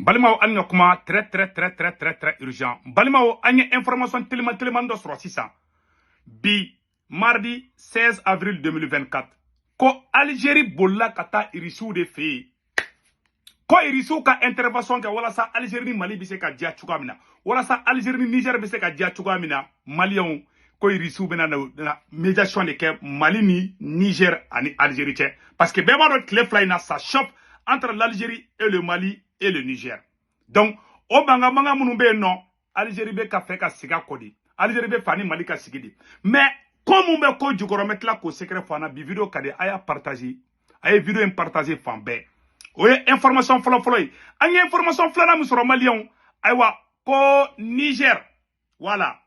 Balimao anya kuma très urgent. Balimao anya information tellement do sur ça. Bi mardi 16 avril 2024. Ko Algérie bolla kata irisu de fe. Ko irisu ka intervention ka wala sa Algérie ni Mali bise ka dia chukamina. Wala sa Algérie ni Niger bise ka dia chukamina. Malion ko irisu bena na médiation de ke Mali ni Niger ani Algérie tche. Parce que beba do clé fly na sa chope entre l'Algérie et le Mali et le Niger. Donc, o banga manga munumbe non, Algérie be ka fe ka siga kodi. Algérie be fani Mali ka sigidi. Mais comme on be ko jukoro metla ko secret fana bi vidéo kade aya partager. Aya vidéo en partager fambe. Oye information folo yi. Anya information flana musoro Malion. Aywa ko Niger. Voilà.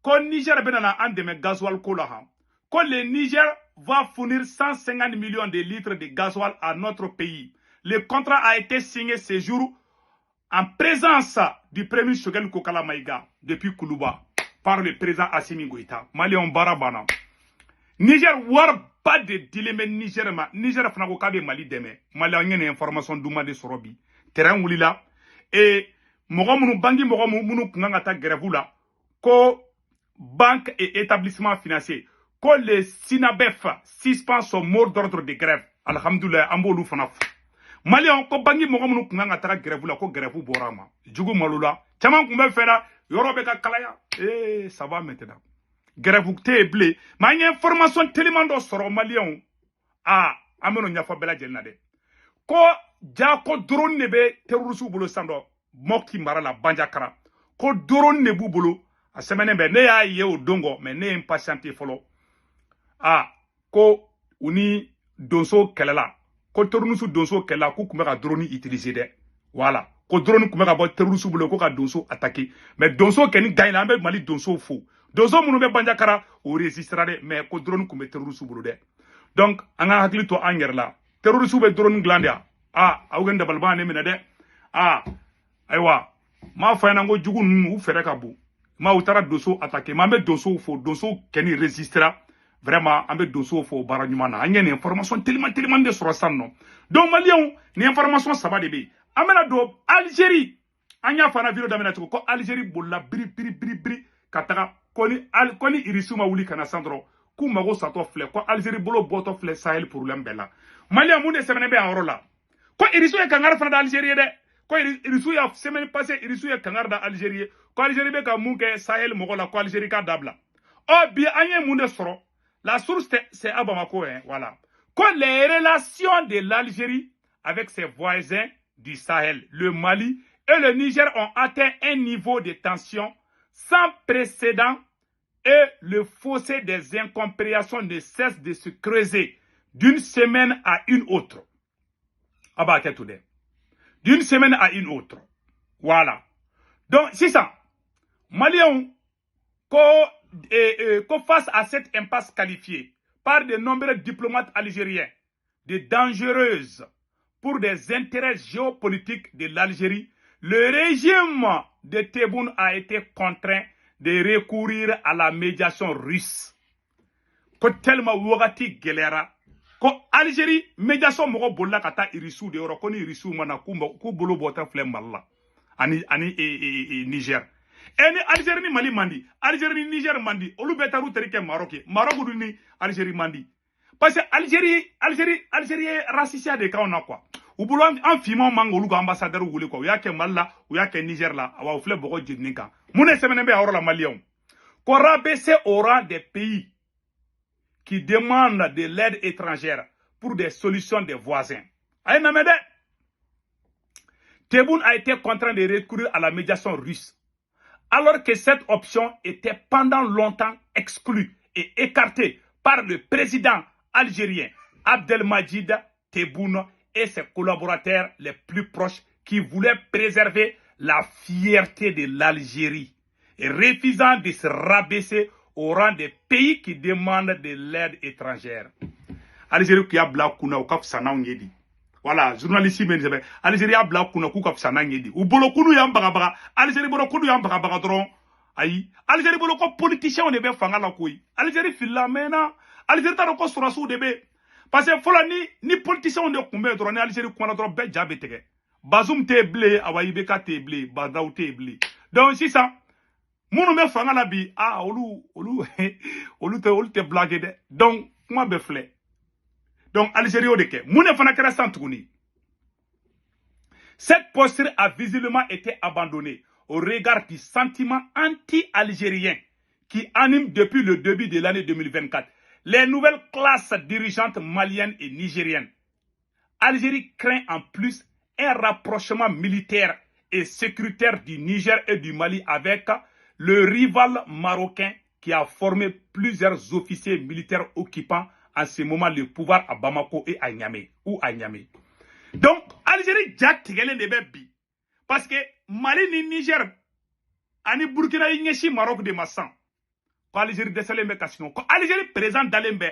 Ko Niger benana andeme gasoil ko la ha. Ko le Niger va fournir 150 millions de litres de gasoil à notre pays. Le contrat a été signé ce jour en présence du premier Choguel Kokala Maïga depuis Koulouba par le président Assimi Goïta. Malion Barabana. Niger war pas de dilemme Niger ma Niger fana ko kabe Mali deme. Mali a une information duma de sorobi. Terrain wulila et mogo munu bangi mogo munu kunganga ta grève la ko banque et établissement financier ko les Sinabef suspend son mot d'ordre de grève. Alhamdoulilah ambolu fana. Malion ko bangi mogo munu kunganga ta grève la ko grève borama. Jugu malula. Chaman kumbe fera yorobe ka kalaya. Ça va maintenant. Grève te blé. Ma y information tellement do soro Malion. Ah, ameno nyafa bela jelna de. Ko ja ko drone nebe terrorisme bolo sando moki marala banjakara. Ko drone nebu bolo a semaine be ne ya ye o dongo mais ne impatienté folo. Ah, ko uni donso kelela. Ko terrorisme donso kelela ko kuma ka drone utiliser de. Voilà. Ko drone kuma ka bo terrorisme bolo ko ka donso attaquer. Mais donso keni gagne la be Mali donso fou. Donso munu be banjakara o résistera de mais ko drone kuma terrorisme bolo de. Donc anga hakli to anger la. Terrorisme be drone glandia. Ah, awgen de balbane mina de. Ah, aywa. Ma fayna ngo jugu nu fere ka bu. Ma utara doso attaquer. Ma be doso fo, doso keni résistera. Vraiment, ambe doso fo baranyumana. Anya ni information tellement de sur ça non. Donc Malion, ni information ça va de be. Amena do Algérie. Anya fana vidéo damena ko Algérie bolla bri kataka koni irisuma wuli kana sandro. Ku mago sato fle ko Algérie bolo boto fle Sahel problème bella. Malion mun de semaine be en rola. Ko irisu ya kangar fana da Algérie de. Ko irisu ya semaine passée irisu ya kangar da Algérie. Ko Algérie be ka munke Sahel mogola ko Algérie ka dabla. Oh bien anye mun de soro. La source c'est à Bamako hein, voilà. Ko les relations de l'Algérie avec ses voisins du Sahel, le Mali et le Niger ont atteint un niveau de tension sans précédent et le fossé des incompréhensions ne cesse de se creuser d'une semaine à une autre. D'une semaine à une autre. Voilà. Donc, c'est ça. Malion, face à cette impasse qualifiée par de nombreux diplomates algériens de dangereuses pour des intérêts géopolitiques de l'Algérie, le régime de Tebboune a été contraint de recourir à la médiation russe. Ko tellement wogati gelera ko Algérie médiation mogo bolla kata irisu de oro ko ni irisu mana ku bolo bota flemballa ani Niger. Eni Algérie ni Mali mandi, Algérie ni Niger mandi, olu betaru terike Maroc ni Algérie mandi. Parce que Algérie raciste de kaona quoi. Ou bolo en fimo mangolu ko ambassadeur wuli ko ya ke Malla ou ya ke Niger la awa fle bogo jidninka. Mune semene be oro la Malion. Ko rabaisser au rang des pays qui demandent de l'aide étrangère pour des solutions des voisins. Aïe namede. Tebboune a été contraint de recourir à la médiation russe. Alors que cette option était pendant longtemps exclue et écartée par le président algérien Abdelmadjid Tebboune et ses collaborateurs les plus proches qui voulaient préserver la fierté de l'Algérie et refusant de se rabaisser au rang des pays qui demandent de l'aide étrangère. Algérie qui a bla kuna ou kaf sana ngedi. Voilà, journaliste men zebe. Algérie a bla kuna ku kaf sana ngedi. U bolo kunu ya baga Algérie bolo kunu ya baga dron. Ayi, Algérie bolo ko politicien on be fanga la koyi. Algérie filla mena. Algérie ta ko surasu de be. Parce que fola ni politicien on de kumbe dron ni Algérie kuma dron be jabe tege. Bazoum te blé, Awaïbeka te blé, Badaou te blé. Donc, si ça, mon me fanga la bi, ah, olu te blague de. Donc, moi, befle. Donc, Algérie, au deke. Moune fana kera santouni. Cette posture a visiblement été abandonnée au regard du sentiment anti-algérien qui anime depuis le début de l'année 2024 les nouvelles classes dirigeantes maliennes et nigériennes. Algérie craint en plus un rapprochement militaire et sécuritaire du Niger et du Mali avec le rival marocain qui a formé plusieurs officiers militaires occupant en ce moment le pouvoir à Bamako et à Niamey. Donc, Algérie Jack Tigele bi. Parce que Mali ni Niger, ani Burkina Inyeshi Maroc de Massan. Quand Algérie décèle mbe kasino, quand Algérie présent d'alembe,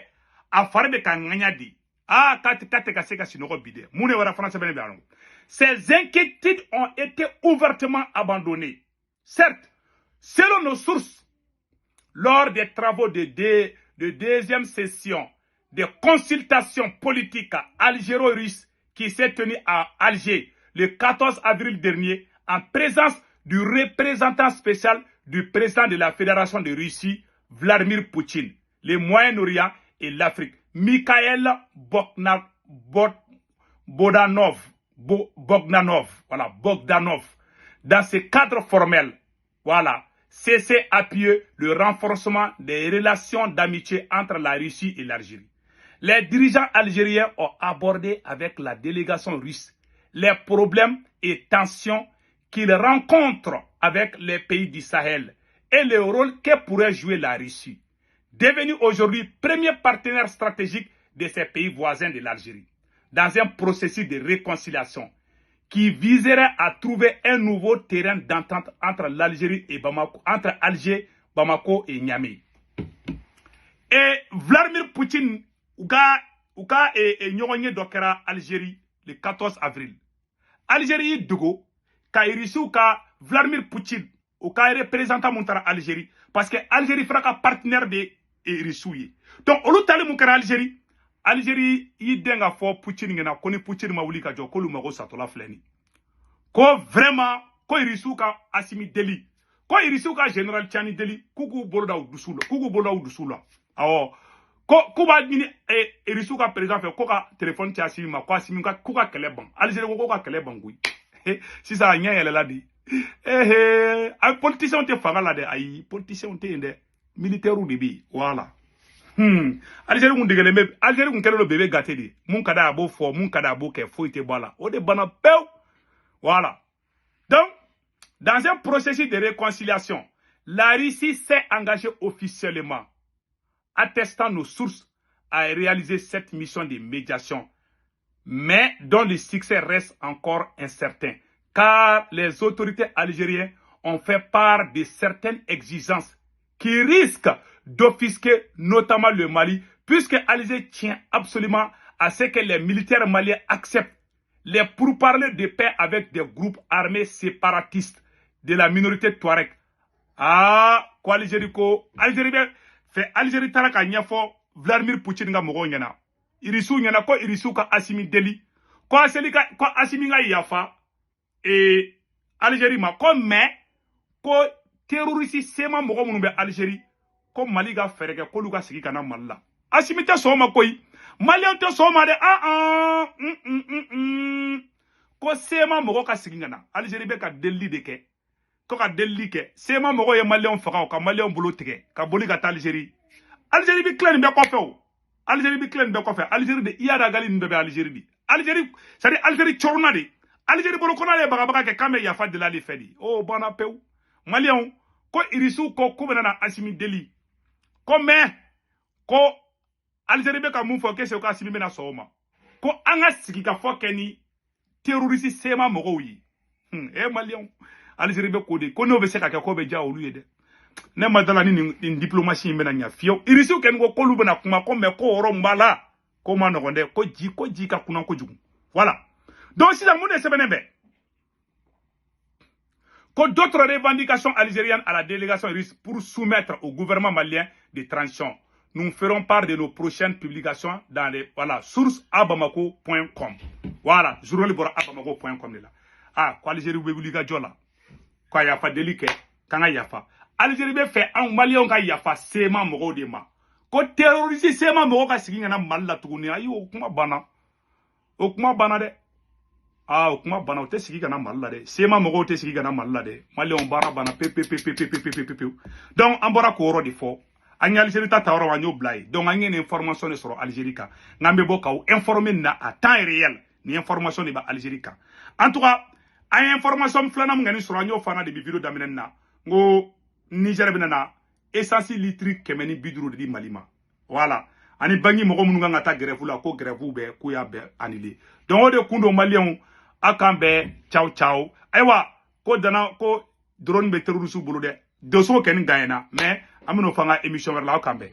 a farbe ka nganyadi. Ah, kate kase kasino ko bide. Moune wara France bene bianon. Ces inquiétudes ont été ouvertement abandonnées. Certes, selon nos sources, lors des travaux de deuxième session de consultations politiques algéro-russes qui s'est tenue à Alger le 14 avril dernier en présence du représentant spécial du président de la Fédération de Russie, Vladimir Poutine, le Moyen-Orient et l'Afrique, Mikhail Bogdanov. Dans ce cadre formel, voilà, cessé appuyer le renforcement des relations d'amitié entre la Russie et l'Algérie. Les dirigeants algériens ont abordé avec la délégation russe les problèmes et tensions qu'ils rencontrent avec les pays du Sahel et le rôle que pourrait jouer la Russie, devenue aujourd'hui premier partenaire stratégique de ces pays voisins de l'Algérie, dans un processus de réconciliation qui viserait à trouver un nouveau terrain d'entente entre l'Algérie et Bamako, entre Alger, Bamako et Niamey. Et Vladimir Poutine, Ouka et Nyonye Dokera Algérie le 14 avril. Algérie Dogo, Kairisu Ouka Vladimir Poutine, Ouka représentant Montara Algérie, parce que Algérie fera partenaire de Rissouye. Donc, au lieu de Algérie, Algérie yi denga fo Poutine ngena koni Poutine ma wuli ka jo ko lu mago satola fleni ko vraiment ko irisuka Assimi Deli ko irisuka General Tiani Deli kuku boloda udusula awo ko kuba ni irisuka président fe ko ka téléphone ti Assimi ma ko Assimi ka kuka keleban Algérie ko ka keleban gui si ça nya yele la di ay politicien te fanga la de ay politicien te inde militaire ou de bi voilà. Algérie kun degele me Algérie kun kele le bébé gâté di mun kada abo fo mun kada abo ke fo ite bala o de bana pew voilà. Donc dans un processus de réconciliation la Russie s'est engagée officiellement attestant nos sources à réaliser cette mission de médiation mais dont le succès reste encore incertain car les autorités algériennes ont fait part de certaines exigences qui risquent d'offusquer notamment le Mali, puisque Alger tient absolument à ce que les militaires maliens acceptent les pourparlers de paix avec des groupes armés séparatistes de la minorité Touareg. Ah, quoi Algérie ko Algérie fait Algérie taraka nyafo Vladimir Poutine nga mogo nyana. Irisu nyana ko irisu ka Assimi Deli. Ko Assimi nga yafa et Algérie ma ko mais ko terroriste sema mogo munu be Algérie. Comme Mali ga ferege ko luga sigi kana Malla. Assimi te soma koy. Malien te soma de ko sema mogo ka sigi ngana. Algérie be ka deli de ke. Ko ka deli ke. Sema mogo ye Malien faga ka Malien bolo tege. Ka boli ga ta Algérie. Algérie bi clan be ko fe o. Algérie bi clan be ko fe. Algérie de iya da gali nbe be Algérie di. Algérie, ça dit Algérie chorna de. Algérie bolo kona le baga ke kame ya fa de la li fedi. Oh bana peu. Malien ko irisu ko kubena Assimi Deli. Comme ko Algérie be ka mun fo ke se ko Assimi bena soma ko anga sigi ka fo keni terroriste sema mogo yi Malien Algérie be ko de ko no be se ka ko be ja olu yede ne madala ni diplomatie bena nya fio irisu ken ko lu bena kuma ko me ko oro mbala ko ma no gonde ko ji ka kuna ko jugu voilà. Donc si la monde se benebe que d'autres revendications algériennes à la délégation russe pour soumettre au gouvernement malien des transitions. Nous ferons part de nos prochaines publications dans les sources abamako.com. Voilà, journal abamako.com là. ah ko Algérie be wuli ka jola ko yafa deli ke kanga yafa Algérie be fait an malien ka yafa sema mogo de ma ko terroriste sema mogo ka sigi ngana Mali la tuguni ayi o kuma bana de ah o kuma bana o te sigi kana Mali la de sema mogo te sigi kana Mali la de malien bara bana pe donc an bora ko oro di fo an Algérie ta tawra wa nyo blay donc an ngene information sur Algérie ka ngambe bo ka informer na à temps réel ni information de ba Algérie ka en tout cas ay information flanam ngani sur anyo fana de vidéo daminen na ngo Niger benana essence litre kemeni biduru di malima voilà ani bangi mogo munu nga ta grève la ko grève be ko ya be annulé donc o de kundo malien akambe ciao aywa ko dana ko drone be terroriste bulu de so ken gayena mais amino fanga émission la akambe